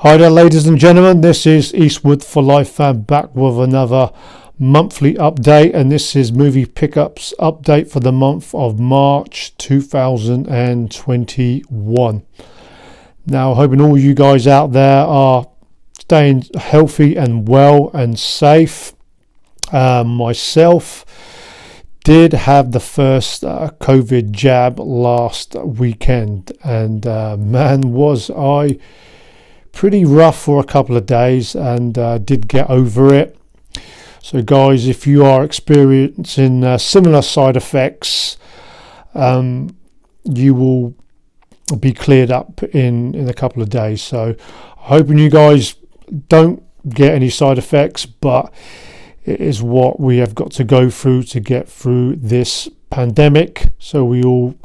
Hi there, ladies and gentlemen. This is Eastwood for Life fan back with another monthly update, and this is movie pickups update for the month of March 2021. Now, hoping all you guys out there are staying healthy and well and safe. Myself did have the first COVID jab last weekend, and man, was I pretty rough for a couple of days, and did get over it. So guys, if you are experiencing similar side effects, you will be cleared up in a couple of days. So hoping you guys don't get any side effects, but it is what we have got to go through to get through this pandemic, so we all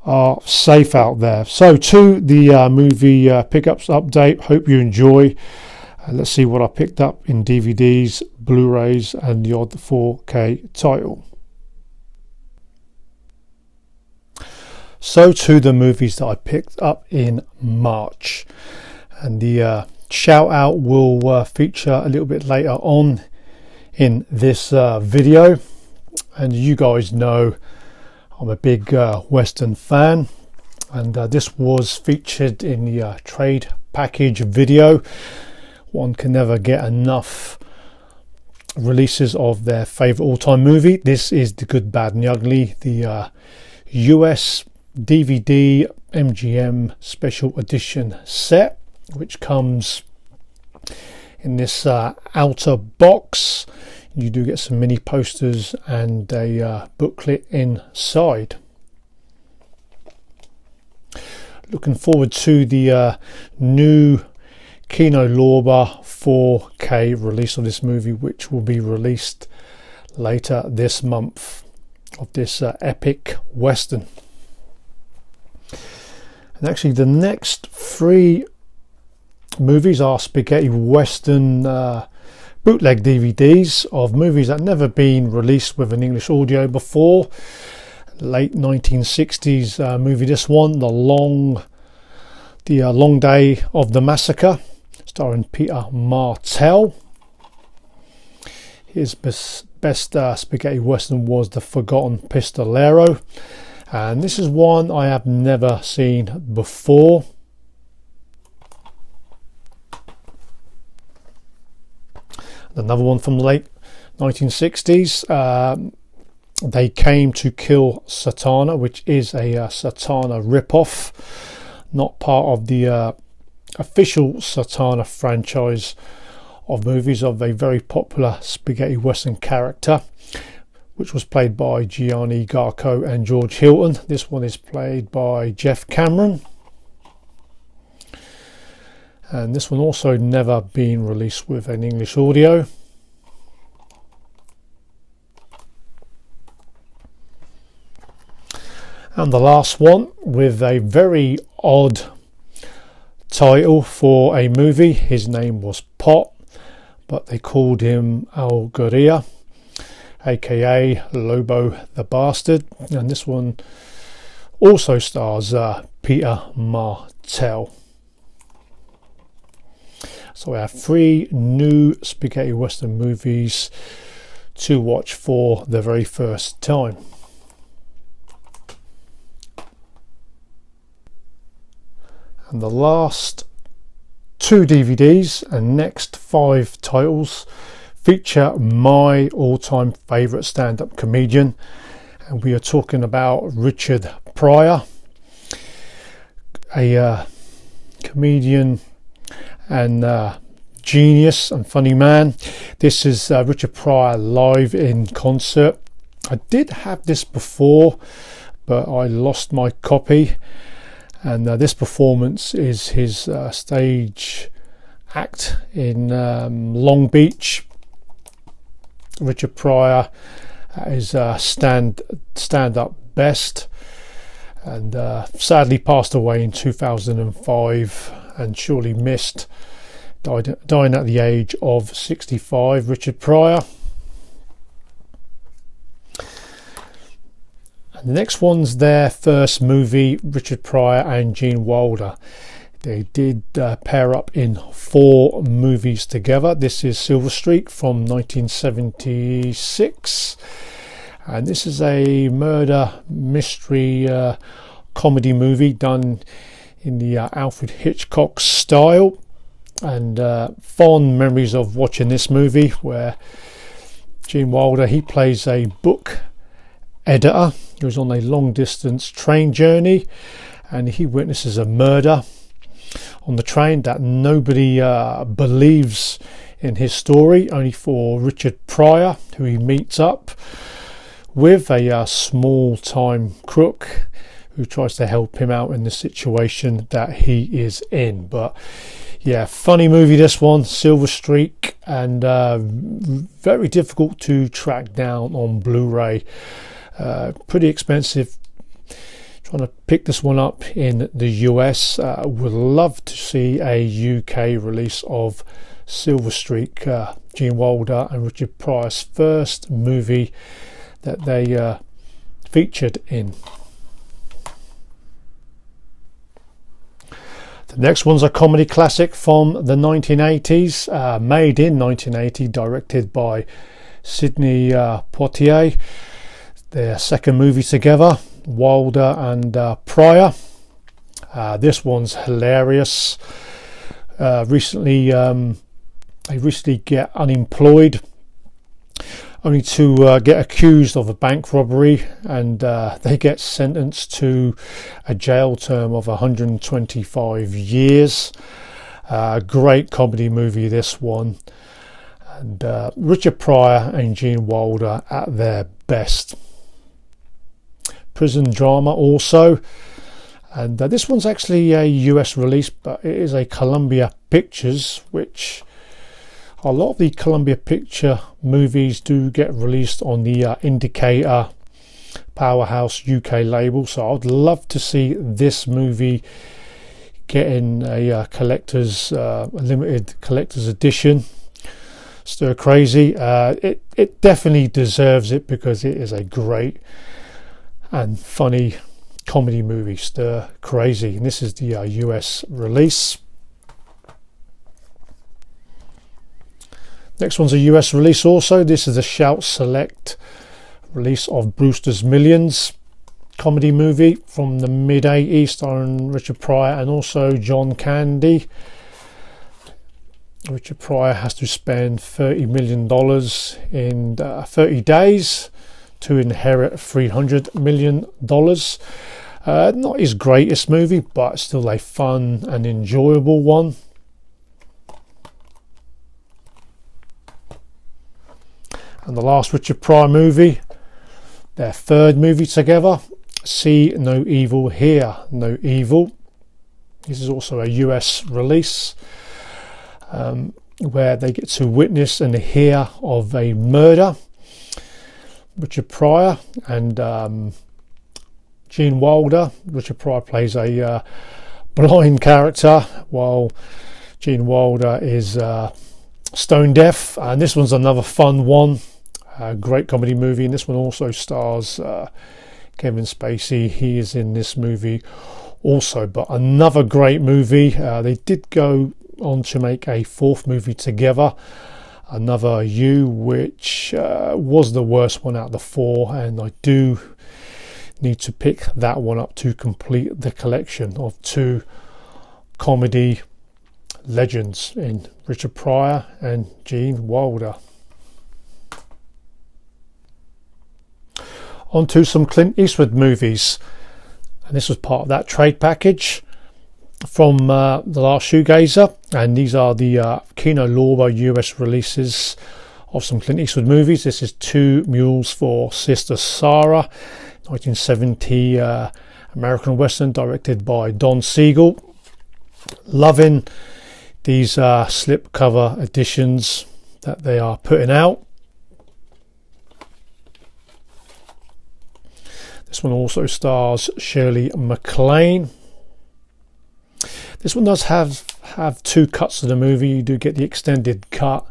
are safe out there. So to the movie pickups update, hope you enjoy. Let's see what I picked up in DVDs, Blu-rays and the odd 4K title. So to the movies that I picked up in March, and the shout out will feature a little bit later on in this video. And you guys know I'm a big Western fan, and this was featured in the trade package video. One can never get enough releases of their favourite all-time movie. This is The Good, Bad and the Ugly, the US DVD MGM special edition set, which comes in this outer box. You do get some mini posters and a booklet inside. Looking forward to the new Kino Lorber 4K release of this movie, which will be released later this month, of this epic Western. And actually the next three movies are spaghetti Western bootleg DVDs of movies that never been released with an English audio before. Late 1960s movie, this one, the long Day of the Massacre, starring Peter Martell. His best spaghetti Western was The Forgotten Pistolero, and this is one I have never seen before. Another one from the late 1960s, They Came to Kill Satana, which is a Satana ripoff, not part of the official Satana franchise of movies, of a very popular spaghetti Western character, which was played by Gianni Garco and George Hilton. This one is played by Jeff Cameron. And this one also never been released with an English audio. And the last one, with a very odd title for a movie. His name was Pot, but they called him Al Gorilla, aka Lobo the Bastard. And this one also stars Peter Martell. So we have three new spaghetti Western movies to watch for the very first time. And the last two DVDs and next five titles feature my all-time favourite stand-up comedian, and we are talking about Richard Pryor, a comedian and genius and funny man. This is Richard Pryor live in concert. I did have this before, but I lost my copy, and this performance is his stage act in Long Beach. Richard Pryor is stand-up best, and sadly passed away in 2005 and surely missed, dying at the age of 65, Richard Pryor. And the next one's their first movie, Richard Pryor and Gene Wilder. They did pair up in 4 movies together. This is Silver Streak from 1976, and this is a murder mystery comedy movie done in the Alfred Hitchcock style, and fond memories of watching this movie, where Gene Wilder, he plays a book editor who's on a long distance train journey, and he witnesses a murder on the train that nobody believes in his story, only for Richard Pryor, who he meets up with, a small time crook who tries to help him out in the situation that he is in. But yeah, funny movie this one, Silver Streak, and very difficult to track down on Blu-ray. Pretty expensive. Trying to pick this one up in the US. Would love to see a UK release of Silver Streak, Gene Wilder and Richard Pryor's first movie that they featured in. The next one's a comedy classic from the 1980s, made in 1980, directed by Sidney Poitier. Their second movie together, Wilder and Pryor. This one's hilarious. They recently get unemployed, only to get accused of a bank robbery, and they get sentenced to a jail term of 125 years. Great comedy movie, this one, and Richard Pryor and Gene Wilder at their best. Prison drama also, and this one's actually a US release, but it is a Columbia Pictures, which a lot of the Columbia Picture movies do get released on the Indicator Powerhouse UK label, so I'd love to see this movie getting a limited collector's edition. Stir crazy. It definitely deserves it, because it is a great and funny comedy movie, Stir Crazy, and this is the US release. Next one's a US release also. This is the Shout Select release of Brewster's Millions, comedy movie from the mid-80s, starring Richard Pryor and also John Candy. Richard Pryor has to spend $30 million in 30 days to inherit $300 million. Not his greatest movie, but still a fun and enjoyable one. And the last Richard Pryor movie, their third movie together, See No Evil, Hear No Evil. This is also a US release, where they get to witness and hear of a murder. Richard Pryor and Gene Wilder. Richard Pryor plays a blind character, while Gene Wilder is stone deaf. And this one's another fun one. Great comedy movie, and this one also stars Kevin Spacey. He is in this movie also, but another great movie. They did go on to make a fourth movie together, Another You, which was the worst one out of the 4, and I do need to pick that one up to complete the collection of 2 comedy legends in Richard Pryor and Gene Wilder. On to some Clint Eastwood movies, and this was part of that trade package from The Last Shoegazer, and these are the Kino Lorber US releases of some Clint Eastwood movies. This is Two Mules for Sister Sarah, 1970 American Western directed by Don Siegel. Loving these slipcover editions that they are putting out. This one also stars Shirley MacLaine. This one does have 2 cuts of the movie. You do get the extended cut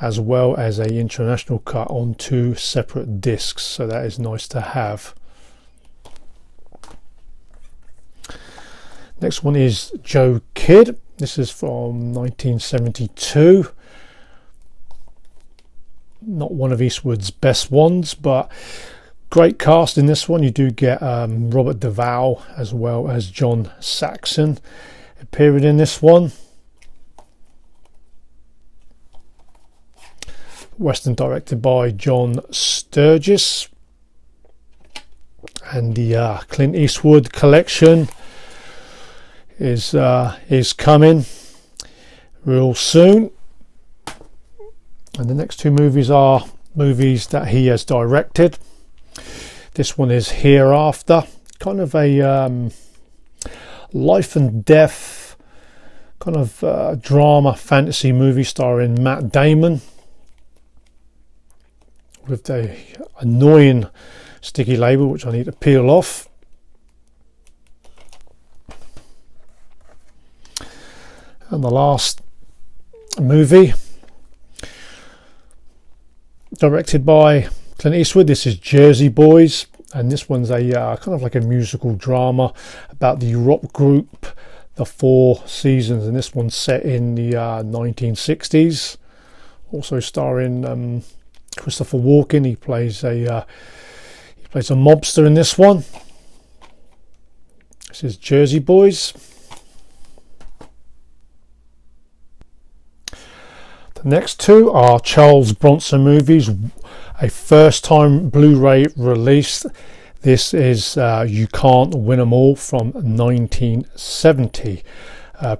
as well as a international cut on 2 separate discs, so that is nice to have. Next one is Joe Kidd. This is from 1972. Not one of Eastwood's best ones, but great cast in this one. You do get Robert Duvall as well as John Saxon appearing in this one. Western directed by John Sturgis. And the Clint Eastwood collection is coming real soon. And the next two movies are movies that he has directed. This one is Hereafter, kind of a life and death kind of drama fantasy movie starring Matt Damon, with the annoying sticky label which I need to peel off. And the last movie, directed by Clint Eastwood, this is Jersey Boys, and this one's a kind of like a musical drama about the rock group The Four Seasons, and this one's set in the 1960s, also starring Christopher Walken. He plays a mobster in this one. This is Jersey Boys. The next two are Charles Bronson movies, a first time Blu-ray release. This is You Can't Win 'Em All from 1970.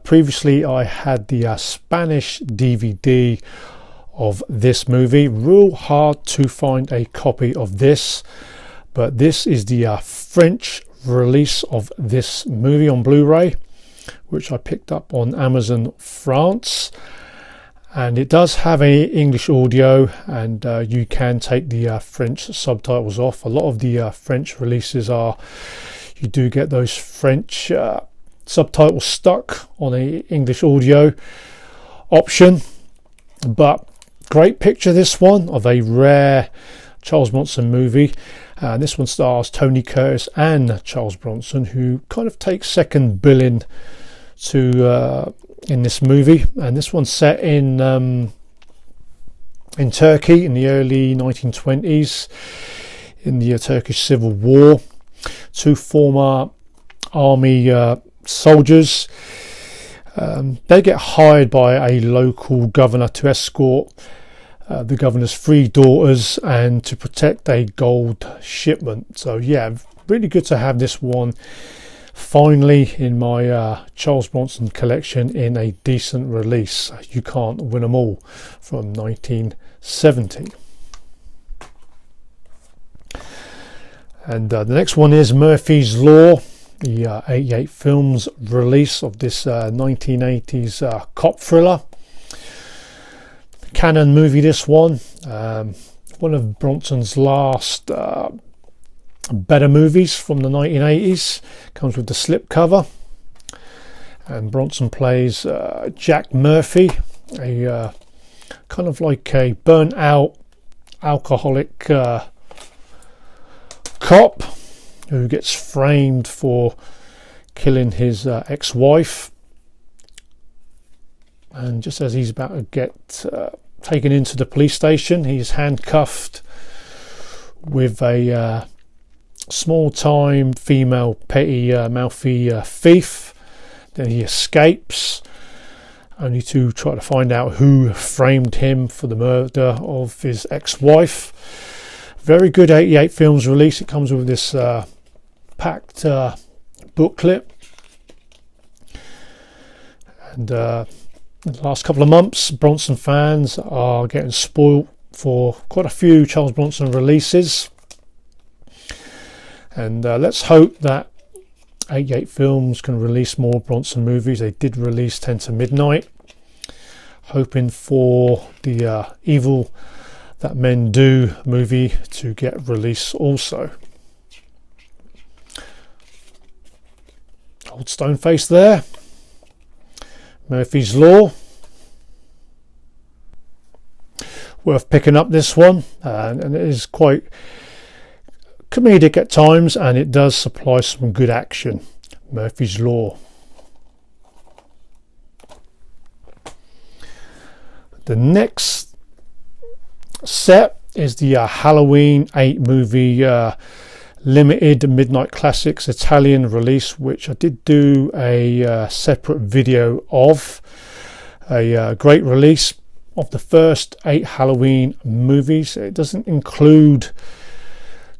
Previously I had the Spanish DVD of this movie. Real hard to find a copy of this, but this is the French release of this movie on Blu-ray, which I picked up on Amazon France. And it does have a English audio, and you can take the French subtitles off. A lot of the French releases you do get those French subtitles stuck on a English audio option. But great picture, this one, of a rare Charles Bronson movie. This one stars Tony Curtis and Charles Bronson, who kind of takes second billing to in this movie. And this one's set in Turkey in the early 1920s, in the Turkish Civil War. Two former army soldiers, they get hired by a local governor to escort the governor's three daughters and to protect a gold shipment. So yeah, really good to have this one finally in my Charles Bronson collection in a decent release. You Can't Win 'Em All from 1970. And the next one is Murphy's Law, the 88 Films release of this 1980s cop thriller. Canon movie, this one. One of Bronson's last better movies from the 1980s. Comes with the slipcover, and Bronson plays Jack Murphy, a kind of like a burnt out alcoholic cop who gets framed for killing his ex-wife. And just as he's about to get taken into the police station, he's handcuffed with a small-time female petty mouthy thief. Then he escapes, only to try to find out who framed him for the murder of his ex-wife. Very good 88 Films release. It comes with this packed booklet. And in the last couple of months, Bronson fans are getting spoiled for quite a few Charles Bronson releases. And let's hope that 88 Films can release more Bronson movies. They did release 10 to Midnight. Hoping for the Evil That Men Do movie to get released also. Old Stoneface there. Murphy's Law. Worth picking up, this one, and it is quite comedic at times, and it does supply some good action. Murphy's Law. The next set is the Halloween 8 movie limited Midnight Classics Italian release, which I did do a separate video of. A great release of the first 8 Halloween movies. It doesn't include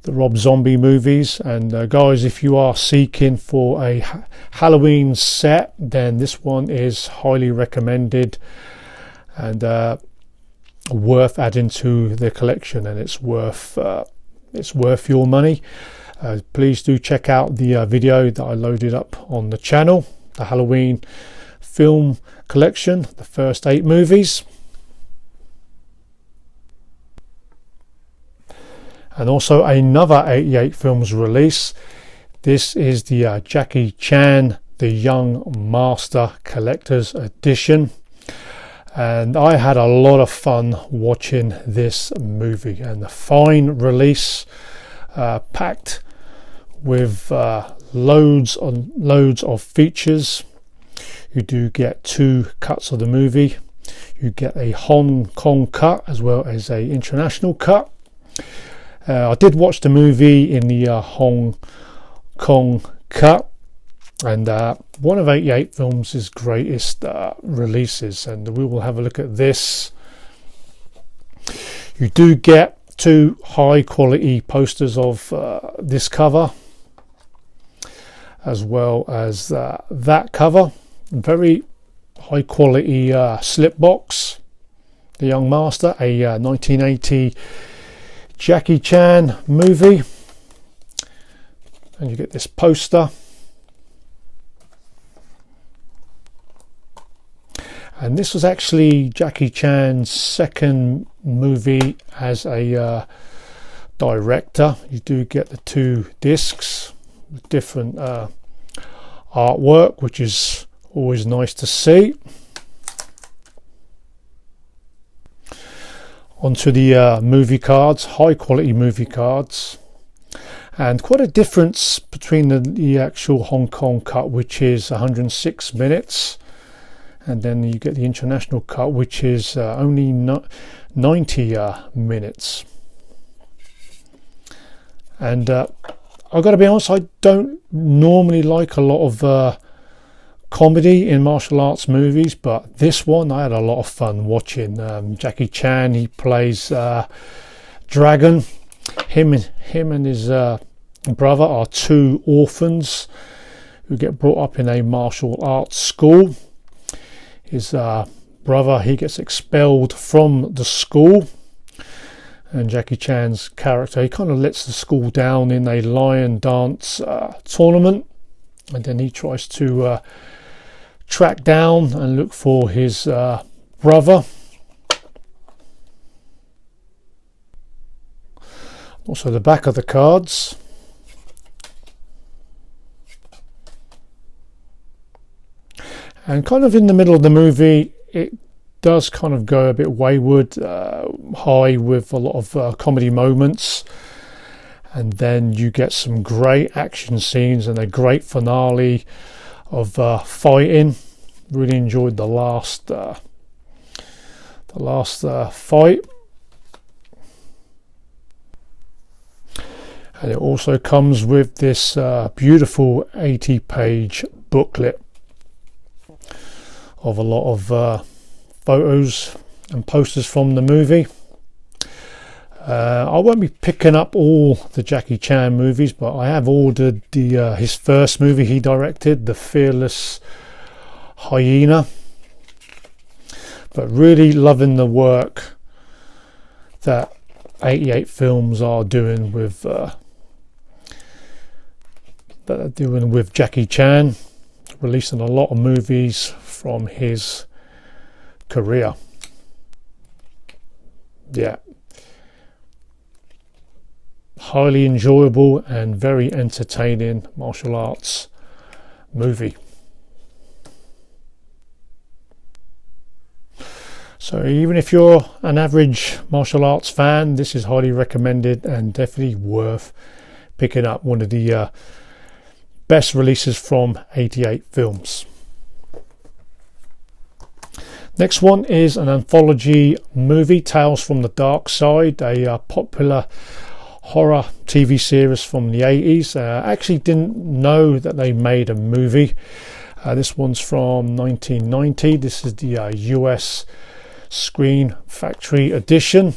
the Rob Zombie movies, and guys, if you are seeking for a Halloween set, then this one is highly recommended and worth adding to the collection, and it's worth your money. Please do check out the video that I loaded up on the channel, the Halloween film collection, the first 8 movies. And also another 88 films release. This is the Jackie Chan The Young Master Collector's Edition, and I had a lot of fun watching this movie, and the fine release, packed with loads of features. You do get 2 cuts of the movie. You get a Hong Kong cut as well as a international cut. I did watch the movie in the Hong Kong cut, and one of 88 Films' greatest releases, and we will have a look at this. You do get 2 high quality posters of this cover as well as that cover. Very high quality slip box, The Young Master, a 1980 Jackie Chan movie, and you get this poster, and this was actually Jackie Chan's second movie as a director. You do get the 2 discs with different artwork, which is always nice to see. Onto the movie cards, high quality movie cards, and quite a difference between the actual Hong Kong cut, which is 106 minutes, and then you get the international cut, which is only 90 minutes. And I've got to be honest, I don't normally like a lot of comedy in martial arts movies, but this one I had a lot of fun watching. Jackie Chan, he plays Dragon. Him and his brother are 2 orphans who get brought up in a martial arts school. His brother, he gets expelled from the school, and Jackie Chan's character, he kind of lets the school down in a lion dance tournament, and then he tries to track down and look for his brother. Also the back of the cards. And kind of in the middle of the movie, it does kind of go a bit wayward, high with a lot of comedy moments. And then you get some great action scenes and a great finale of fighting. Really enjoyed the last fight, and it also comes with this beautiful 80-page booklet of a lot of photos and posters from the movie. I won't be picking up all the Jackie Chan movies, but I have ordered his first movie he directed, The Fearless Hyena. But really loving the work that 88 Films are doing with Jackie Chan, releasing a lot of movies from his career. Yeah. Highly enjoyable and very entertaining martial arts movie. So even if you're an average martial arts fan, this is highly recommended and definitely worth picking up. One of the best releases from 88 Films. Next one is an anthology movie, Tales from the Dark Side, a popular horror TV series from the 80s. I actually didn't know that they made a movie. This one's from 1990. This is the US Screen Factory edition.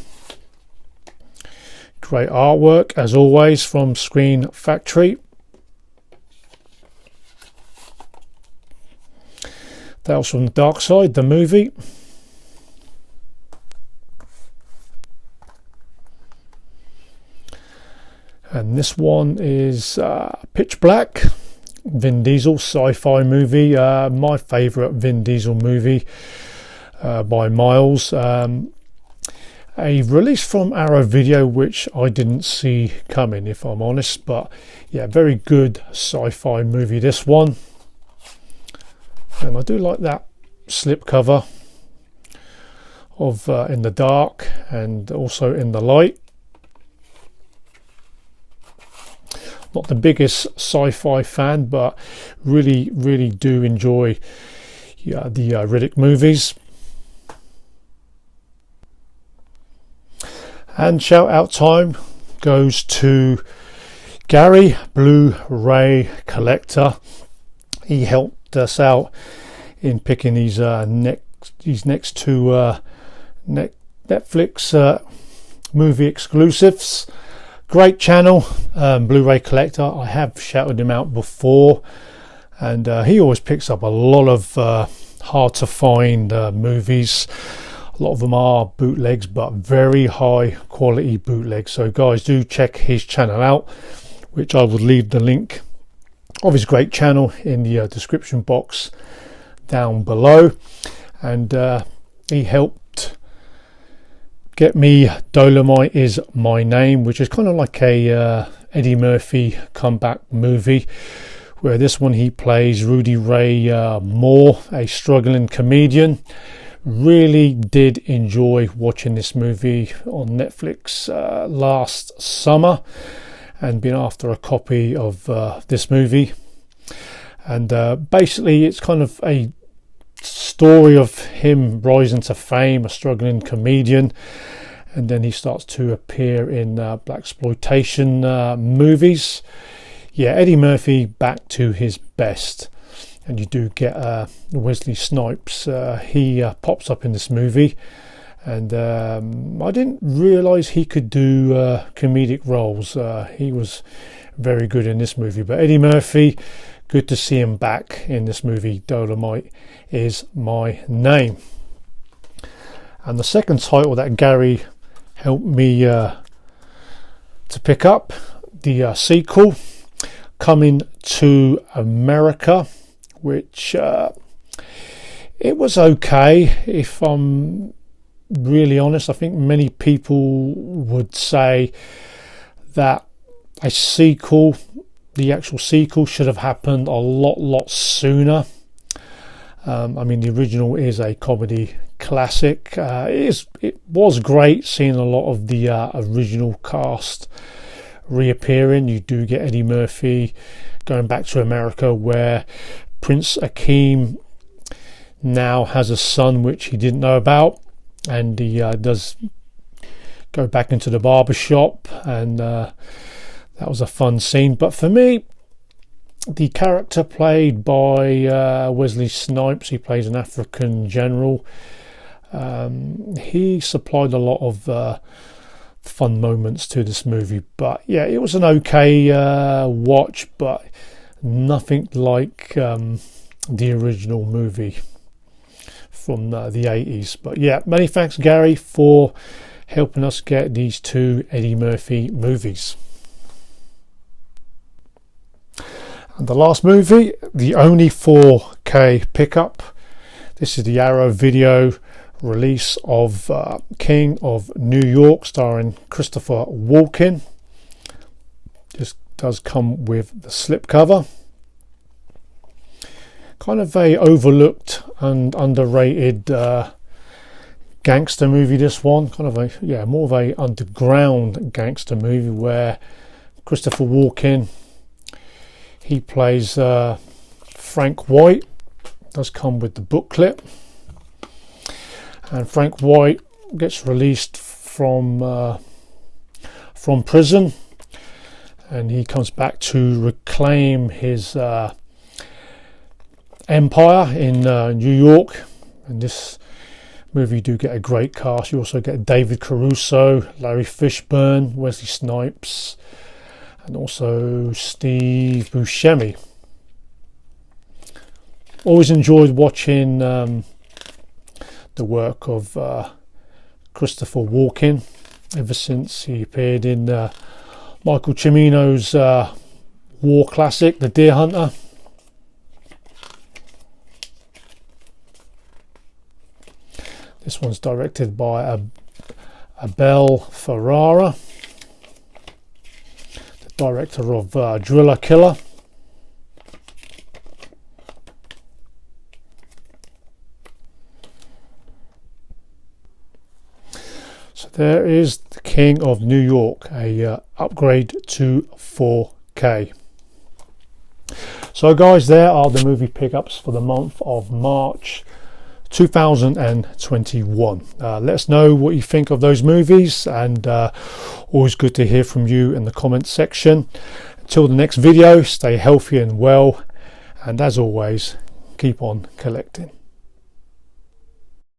Great artwork as always from Screen Factory. Tales from the Dark Side, the movie. And this one is Pitch Black, Vin Diesel sci-fi movie. My favourite Vin Diesel movie by miles. A release from Arrow Video which I didn't see coming, if I'm honest, but yeah, very good sci-fi movie, this one. And I do like that slip cover of in the dark and also in the light. Not the biggest sci-fi fan, but really do enjoy the Riddick movies. And shout out time goes to Gary, Blu-ray collector. He helped us out in picking these next two Netflix movie exclusives. Great channel, Blu-ray collector. I have shouted him out before, and he always picks up a lot of hard to find movies. A lot of them are bootlegs, but very high quality bootlegs. So guys, do check his channel out, which I will leave the link of his great channel in the description box down below. And he helped get me Dolomite Is My Name, which is kind of like a Eddie Murphy comeback movie, where this one he plays Rudy Ray Moore, a struggling comedian. Really did enjoy watching this movie on Netflix last summer, and been after a copy of this movie. And basically it's kind of a story of him rising to fame, a struggling comedian, and then he starts to appear in blaxploitation movies. Yeah, Eddie Murphy back to his best. And you do get Wesley Snipes. He pops up in this movie, and I didn't realise he could do comedic roles. He was very good in this movie. But Eddie Murphy, good to see him back in this movie, Dolomite Is My Name. And the second title that Gary helped me to pick up, the sequel, Coming to America, which it was okay. If I'm really honest, I think many people would say that a sequel, the actual sequel, should have happened a lot sooner. I mean, the original is a comedy classic. It was great seeing a lot of the original cast reappearing. You do get Eddie Murphy going back to America, where Prince Akeem now has a son which he didn't know about, and he does go back into the barber shop, and that was a fun scene. But for me, the character played by Wesley Snipes, he plays an African general. He supplied a lot of fun moments to this movie. But yeah, it was an okay watch, but nothing like the original movie from the 80s. But yeah, many thanks Gary for helping us get these two Eddie Murphy movies. And the last movie, the only 4K pickup. This is the Arrow Video release of King of New York, starring Christopher Walken. This does come with the slipcover. Kind of a overlooked and underrated gangster movie, this one. Kind of a, more of a underground gangster movie, where Christopher Walken, he plays Frank White. Does come with the booklet. and Frank White gets released from prison, and he comes back to reclaim his empire in New York. And this movie, you do get a great cast. You also get David Caruso, Larry Fishburne, Wesley Snipes, and also Steve Buscemi. Always enjoyed watching the work of Christopher Walken ever since he appeared in Michael Cimino's war classic, The Deer Hunter. This one's directed by Abel Ferrara, the director of Driller Killer. So there is The King of New York, a upgrade to 4K. So guys, there are the movie pickups for the month of March 2021. Let us know what you think of those movies, and always good to hear from you in the comments section. Until the next video, stay healthy and well, and as always, keep on collecting.